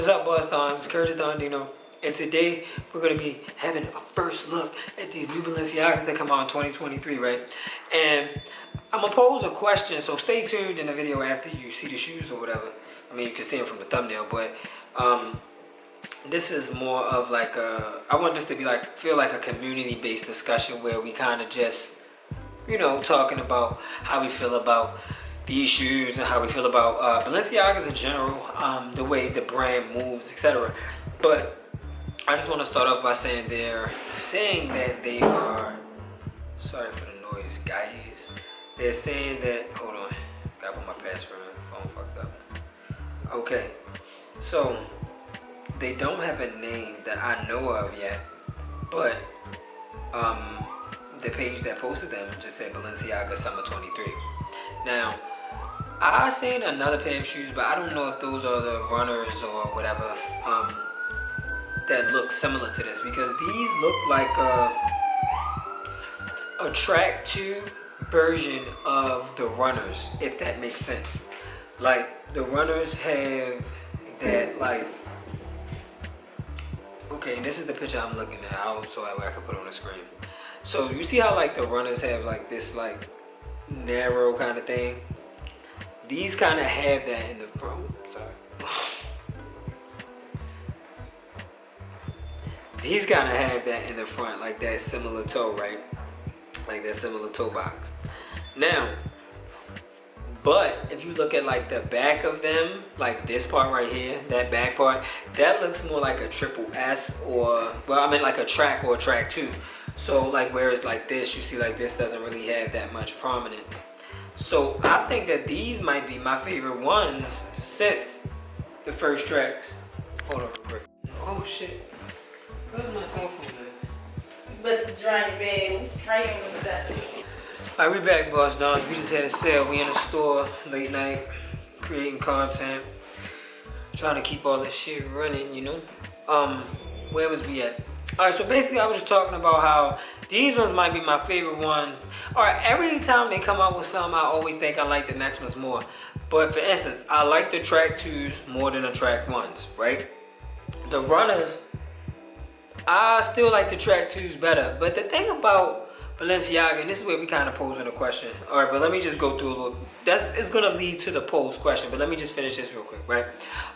What's up, Boston? It's Curtis Dondino, and today we're going to be having a first look at these new Balenciagas that come out in 2023, right? And I'm going to pose a question, so stay tuned in the video after you see the shoes or whatever. I mean, you can see them from the thumbnail, but this is more of like I want this to be like, feel like a community-based discussion where we kind of just, you know, talking about how we feel about these shoes and how we feel about Balenciagas in general, the way the brand moves, etc. But I just want to start off by saying they're saying that they are, sorry for the noise, guys. They're saying that, hold on, gotta put my password in, the phone fucked up. Okay, so they don't have a name that I know of yet, but the page that posted them just said Balenciaga Summer 23. Now, I seen another pair of shoes, but I don't know if those are the runners or whatever that look similar to this, because these look like a track 2 version of the runners, if that makes sense. Like, the runners have that, like, okay, this is the picture I'm looking at, so I can put it on the screen. So you see how like the runners have like this like narrow kind of thing? These kind of have that in the front. Sorry. These kind of have that in the front, like that similar toe, right? Like that similar toe box. Now, but if you look at like the back of them, like this part right here, that back part, that looks more like a triple S or, well, I mean like a track or a track 2. So like whereas like this, you see like this doesn't really have that much prominence. So I think that these might be my favorite ones since the first tracks. Hold on real quick. Oh shit. Where's my cell phone at? But the drying bag, drying was that. Alright, we back, boss dogs. We just had a sale. We in the store late night, creating content, trying to keep all this shit running, you know. Where was we at? Alright, so basically I was just talking about how these ones might be my favorite ones. Alright, every time they come out with something, I always think I like the next ones more. But for instance, I like the track 2s more than the track 1s, right? The runners, I still like the track 2s better. But the thing about Balenciaga, and this is where we kind of posing a question. Alright, but let me just go through a little. It's going to lead to the pose question, but let me just finish this real quick, right?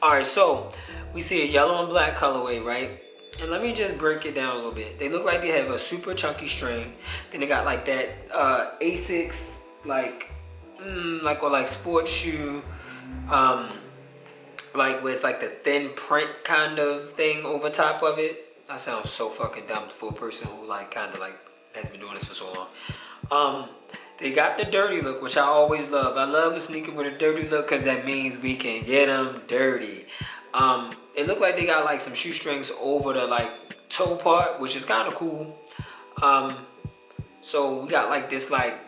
Alright, so we see a yellow and black colorway, right? And let me just break it down a little bit. They look like they have a super chunky string. Then they got like that Asics, like sports shoe, like with like the thin print kind of thing over top of it. That sounds so fucking dumb for a person who like kind of like has been doing this for so long. They got the dirty look, which I always love. I love a sneaker with a dirty look because that means we can get them dirty. It looked like they got like some shoestrings over the like toe part, which is kind of cool. So we got like this like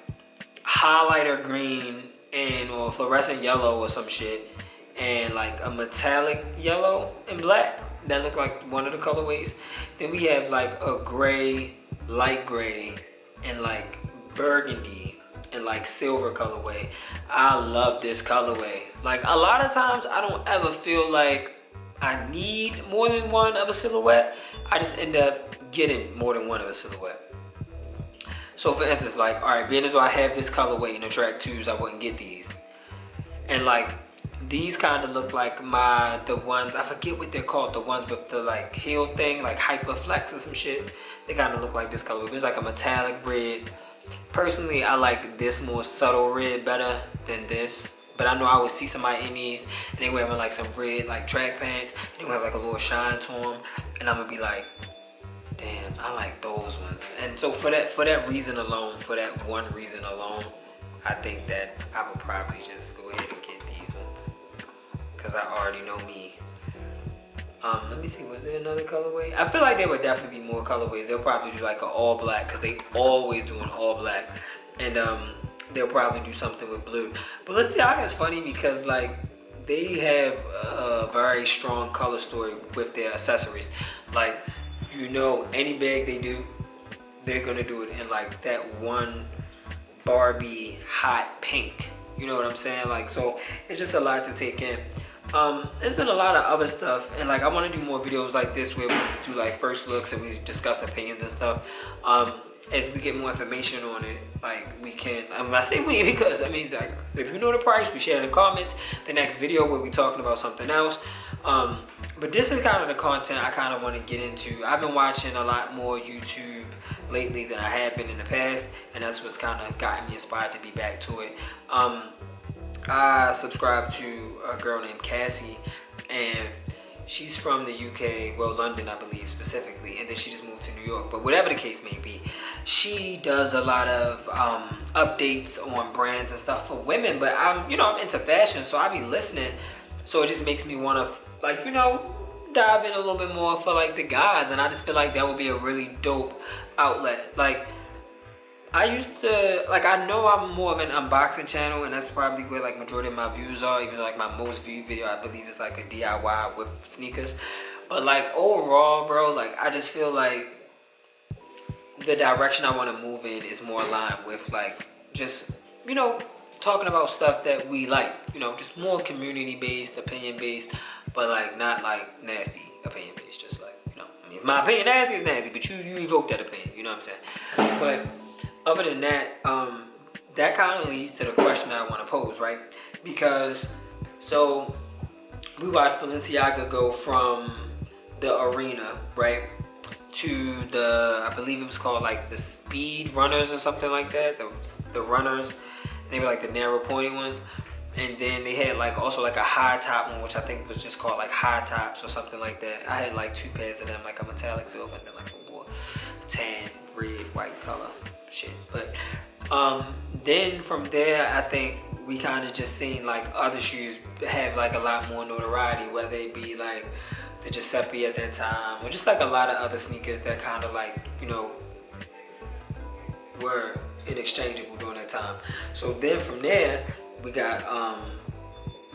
highlighter green and or fluorescent yellow or some shit, and like a metallic yellow and black that look like one of the colorways. Then we have like a gray, light gray, and like burgundy and like silver colorway. I love this colorway. Like a lot of times I don't ever feel like I need more than one of a silhouette. I just end up getting more than one of a silhouette. So for instance, like, all right, being as though I have this colorway in the track 2s, I wouldn't get these. And like, these kind of look like the ones, I forget what they're called, the ones with the like heel thing, like Hyperflex or some shit. They kind of look like this colorway. It's like a metallic red. Personally, I like this more subtle red better than this. But I know I would see somebody in these and they wearing like some red like track pants. And they would have like a little shine to them. And I'm going to be like, damn, I like those ones. And so for that reason alone, for that one reason alone, I think that I would probably just go ahead and get these ones. Because I already know me. Let me see, was there another colorway? I feel like there would definitely be more colorways. They'll probably do like an all black because they always do an all black. And they'll probably do something with blue. But Balenciaga is funny because like they have a very strong color story with their accessories. Like, you know, any bag they do, they're gonna do it in like that one Barbie hot pink. You know what I'm saying? Like, so it's just a lot to take in. There's been a lot of other stuff, and like I want to do more videos like this where we do like first looks and we discuss opinions and stuff. As we get more information on it, like we can. I say we because I mean, like if you know the price, we share in the comments. The next video where we talking about something else. But this is kind of the content I kind of want to get into. I've been watching a lot more YouTube lately than I have been in the past, and that's what's kind of gotten me inspired to be back to it. I subscribe to a girl named Cassie, and she's from the UK, well, London, I believe, specifically, and then she just moved to New York. But whatever the case may be, she does a lot of updates on brands and stuff for women. But I'm into fashion, so I be listening. So it just makes me want to, like, dive in a little bit more for like the guys, and I just feel like that would be a really dope outlet. Like, I used to, like, I know I'm more of an unboxing channel, and that's probably where like majority of my views are. Even like my most viewed video, I believe, is like a DIY with sneakers. But like overall, bro, like I just feel like the direction I want to move in is more aligned with like just talking about stuff that we like. Just more community based, opinion based, but like not like nasty opinion based. Just like I mean, if my opinion nasty is nasty, but you evoke that opinion. You know what I'm saying? But other than that, that kind of leads to the question I want to pose, right? Because, so, we watched Balenciaga go from the arena, right, to the, I believe it was called like the speed runners or something like that, the runners, they were like the narrow pointy ones, and then they had like also like a high top one, which I think was just called like high tops or something like that. I had like 2 pairs of them, like a metallic silver and then like a more tan, red, white color shit. But then from there, I think we kind of just seen like other shoes have like a lot more notoriety, whether it be like the Giuseppe at that time, or just like a lot of other sneakers that kind of like were inexchangeable during that time. So then from there, we got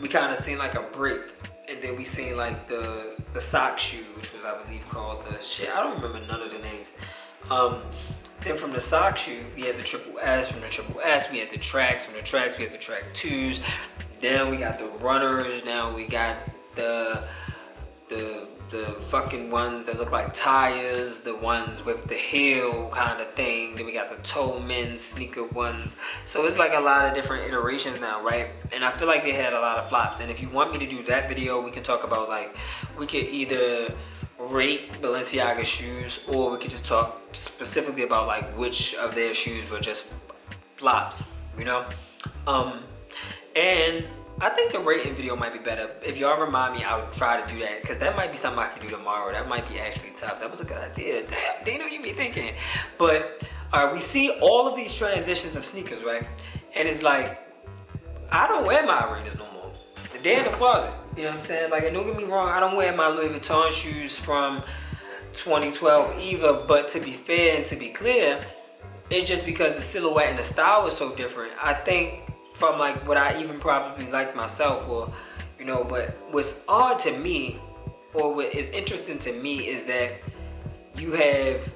we kind of seen like a break, and then we seen like the sock shoe, which was, I believe, called the shit. I don't remember none of the names. Then from the sock shoe, we had the Triple S. From the Triple S, we had the tracks. From the tracks, we had the track 2s. Then we got the runners. Now we got the fucking ones that look like tires, the ones with the heel kind of thing. Then we got the toe men sneaker ones. So it's like a lot of different iterations now, right? And I feel like they had a lot of flops. And if you want me to do that video, we can talk about like, we could either rate Balenciaga shoes, or we could just talk specifically about like which of their shoes were just flops, and I think the rating video might be better. If y'all remind me, I would try to do that, because that might be something I could do tomorrow. That might be actually tough. That was a good idea. Damn, Dino, you be thinking. But we see all of these transitions of sneakers, right? And it's like, I don't wear my arenas no more. They're in the closet. You know what I'm saying? Like, and don't get me wrong, I don't wear my Louis Vuitton shoes from 2012 either. But to be fair and to be clear, it's just because the silhouette and the style is so different. I think from like what I even probably like myself, or but what's odd to me, or what is interesting to me, is that you have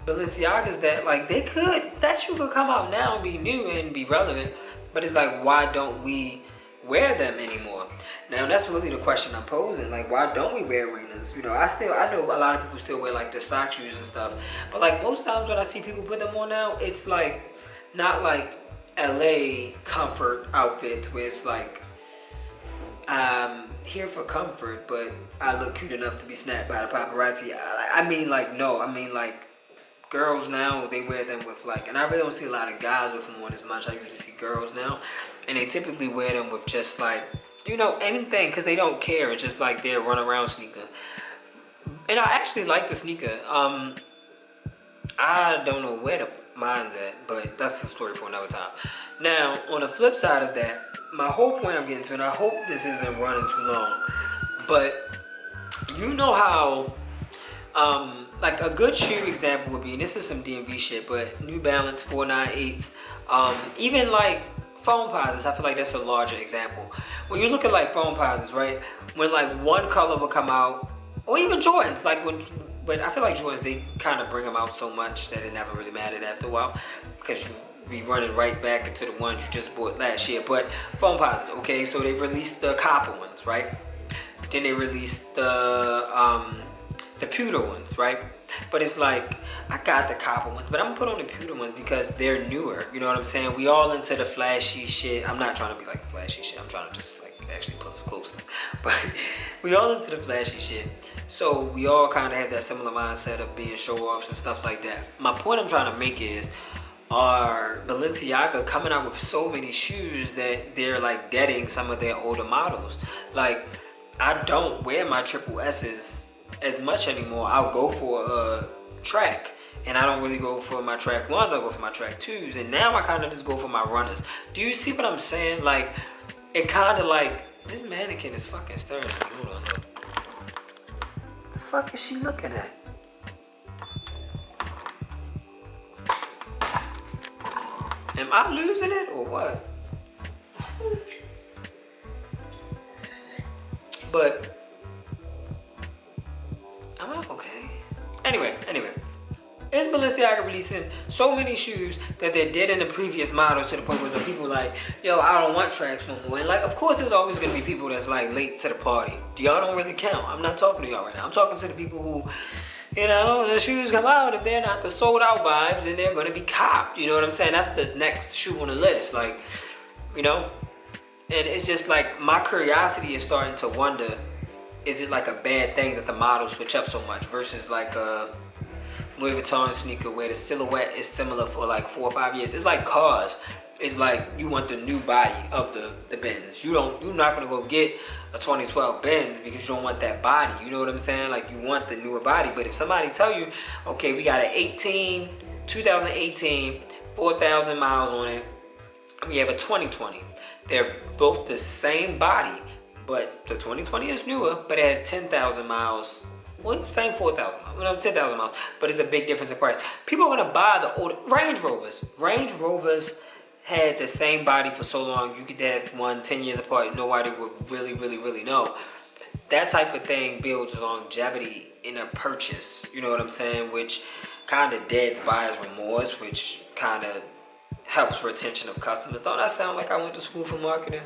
Balenciagas that like that shoe could come out now and be new and be relevant, but it's like, why don't we wear them anymore? Now that's really the question I'm posing. Like, why don't we wear arenas? I know a lot of people still wear like the sock shoes and stuff, but like most times when I see people put them on now, it's like not like LA comfort outfits where it's like, I'm here for comfort, but I look cute enough to be snapped by the paparazzi. I mean like girls now, they wear them with like, and I really don't see a lot of guys with them on as much. I usually see girls now, and they typically wear them with just like, anything, because they don't care. It's just like their run around sneaker. And I actually like the sneaker. I don't know where the mine's at, but that's a story for another time. Now, on the flip side of that, my whole point I'm getting to, and I hope this isn't running too long, but how, like a good shoe example would be, and this is some DMV shit, but New Balance 498s, even like foam posits, I feel like that's a larger example. When you look at like foam posits, right, when like one color will come out, or even Jordans, like but I feel like Jordans, they kind of bring them out so much that it never really mattered after a while, because be running right back into the ones you just bought last year. But foam posits, okay, so they released the copper ones, right? Then they released the pewter ones, right? But it's like, I got the copper ones, but I'm gonna put on the pewter ones because they're newer. You know what I'm saying? We all into the flashy shit. I'm not trying to be like flashy shit. I'm trying to just like actually put us closer. But we all into the flashy shit. So we all kind of have that similar mindset of being show-offs and stuff like that. My point I'm trying to make is, are Balenciaga coming out with so many shoes that they're like deading some of their older models? Like, I don't wear my triple S's as much anymore. I'll go for a track, and I don't really go for my track ones. I go for my track twos, and now I kind of just go for my runners. Do you see what I'm saying? Like, it kind of like, this mannequin is fucking staring at me. Hold on, look. The fuck is she looking at? Am I losing it or what? But am I okay? Anyway. Is Balenciaga releasing so many shoes that they did in the previous models to the point where the people like, yo, I don't want tracks no more. And like, of course, there's always gonna be people that's like late to the party. Y'all don't really count. I'm not talking to y'all right now. I'm talking to the people who, you know, the shoes come out, if they're not the sold out vibes, then they're gonna be copped. You know what I'm saying? That's the next shoe on the list. Like, you know? And it's just like, my curiosity is starting to wonder, is it like a bad thing that the models switch up so much versus like a Louis Vuitton sneaker where the silhouette is similar for like 4 or 5 years? It's like cars. It's like you want the new body of the Benz. You're not gonna go get a 2012 Benz because you don't want that body. You know what I'm saying? Like, you want the newer body. But if somebody tell you, okay, we got an 2018, 4,000 miles on it, and we have a 2020. They're both the same body, but the 2020 is newer, but it has 10,000 miles. Well, same 4,000 miles, no, 10,000 miles, but it's a big difference in price. People are gonna buy the older Range Rovers. Range Rovers had the same body for so long. You could have one 10 years apart. Nobody would really know. That type of thing builds longevity in a purchase. You know what I'm saying? Which kind of deads buyer's remorse, which kind of helps retention of customers. Don't I sound like I went to school for marketing?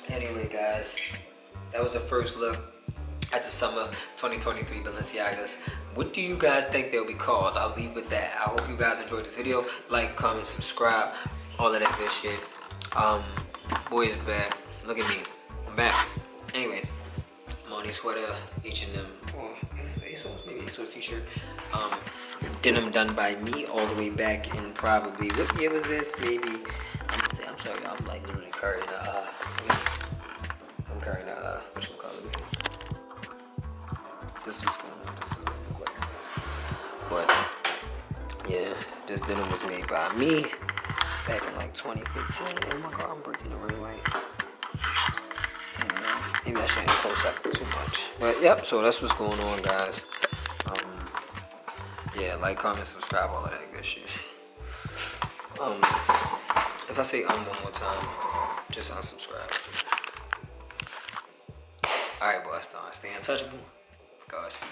Anyway, guys, that was the first look at the summer 2023 Balenciagas. What do you guys think they'll be called? I'll leave with that. I hope you guys enjoyed this video. Like, comment, subscribe, all of that good shit. Boy is back. Look at me. I'm back. Anyway, Money sweater, H&M, or ASOS, maybe ASOS t-shirt. Denim done by me all the way back in probably, what year was this? Maybe, I'm sorry, I'm like literally carrying which one color is it? This is what's going on. This is what it's like. But yeah, this denim was made by me back in like 2015. Oh my god, I'm breaking the ring light. Maybe I shouldn't close up too much. But yep, so that's what's going on, guys. Yeah, like, comment, subscribe, all of that good shit. If I say one more time, just unsubscribe. Alright, boy, stay untouchable. Godspeed.